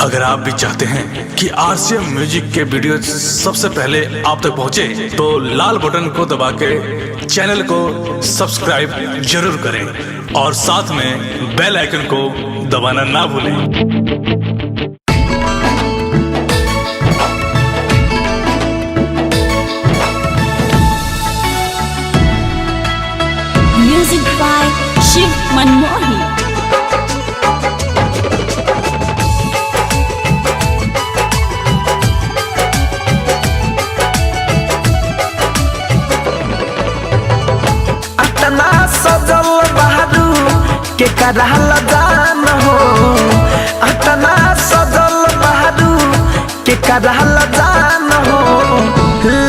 अगर आप भी चाहते हैं कि आरसीएम म्यूजिक के वीडियो सबसे पहले आप तक पहुंचे, तो लाल बटन को दबा के चैनल को सब्सक्राइब जरूर करें और साथ में बेल आइकन को दबाना ना भूलें। Music by Shiv Manmohi. अतना सजल बहारू के करहल जान हो, अतना सजल बहारू के करहल जान हो।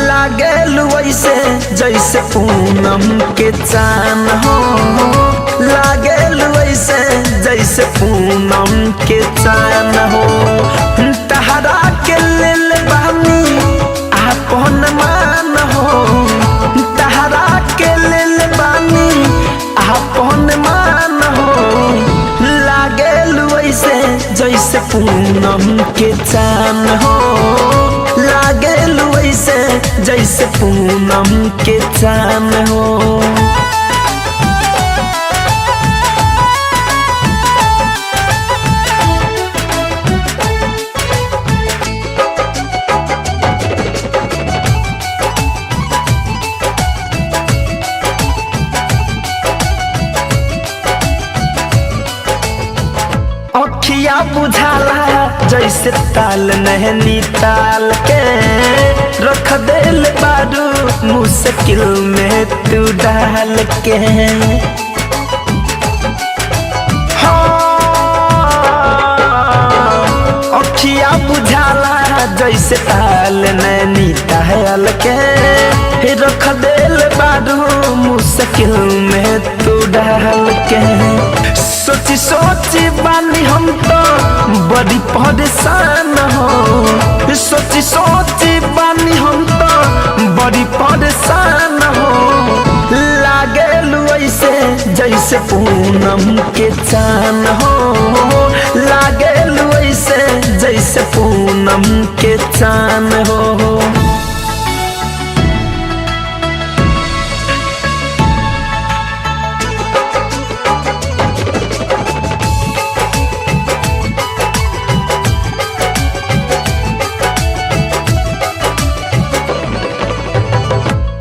लागेल वैसे जैसे पूनम के चान हो, लागेल वैसे जैसे पूनम के चान हो। तहरा के लेल बहनी आपन मान हो, तहरा के लेल बानी आपन मान हो। लागेल वैसे जैसे पूनम के चान हो, लागेल वैसे जैसे पूनम के चान हो। अखिया बुझाला जैसे ताल नहनी ताल के, रख देल बारू मुश्किल में तू डाल के। अखिया बुझाला जैसे ताल नैनी ताल के, रख देल बारू मुश्किल में तू डाल के। सोची सोची बानी हम तो बड़ी परेशान हो, सोची सोची बानी हम तो बड़ी परेशान हो। लागेल वैसे जैसे पूनम के चान हो, लागेल वैसे जैसे पूनम के चान हो।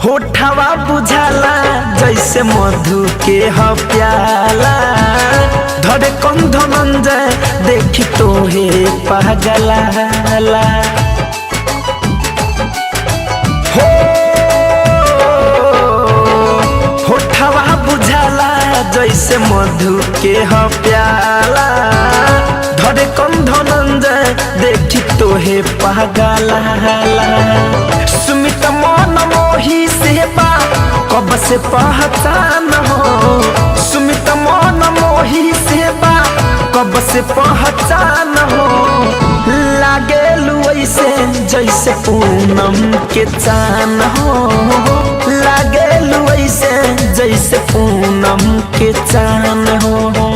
होठवा बुझाला जैसे मधु के ह प्याला, धरे कंध मंजे देखी तो हे पागला। हो होठवा बुझाला जैसे मधु के ह प्याला, धरे कंध मंजे देखी तो हे पागला। सुमित मन मोही सेवा कब से पहचान हो, सुमित मन मोही सेवा कब से पहचान हो। लागेल वैसे जैसे पूनम के चान हो, लागेल वैसे जैसे पूनम के चान हो।